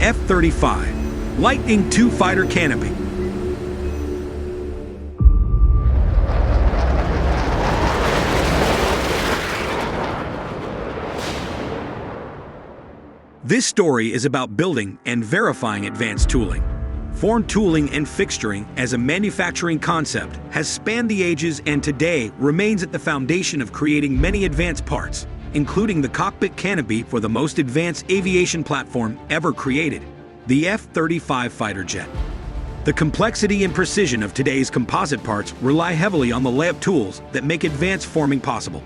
F-35 Lightning II Fighter Canopy. This story is about building and verifying advanced tooling. Form tooling and fixturing as a manufacturing concept has spanned the ages and today remains at the foundation of creating many advanced parts, including the cockpit canopy for the most advanced aviation platform ever created, the F-35 fighter jet. The complexity and precision of today's composite parts rely heavily on the layup tools that make advanced forming possible.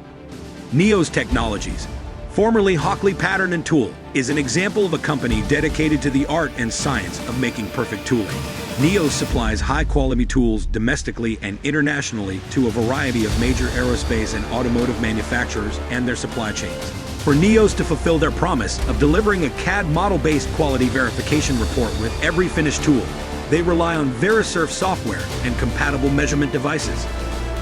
Neos Technologies, formerly Hockley Pattern & Tool, is an example of a company dedicated to the art and science of making perfect tooling. Neos supplies high-quality tools domestically and internationally to a variety of major aerospace and automotive manufacturers and their supply chains. For Neos to fulfill their promise of delivering a CAD model-based quality verification report with every finished tool, they rely on Verisurf software and compatible measurement devices.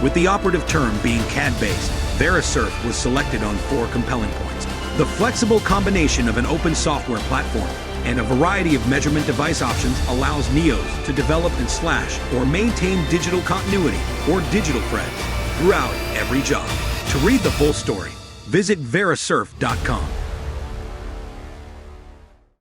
With the operative term being CAD-based, Verisurf was selected on 4 compelling points. The flexible combination of an open software platform and a variety of measurement device options allows Neos to develop and slash or maintain digital continuity or digital threads throughout every job. To read the full story, visit verisurf.com.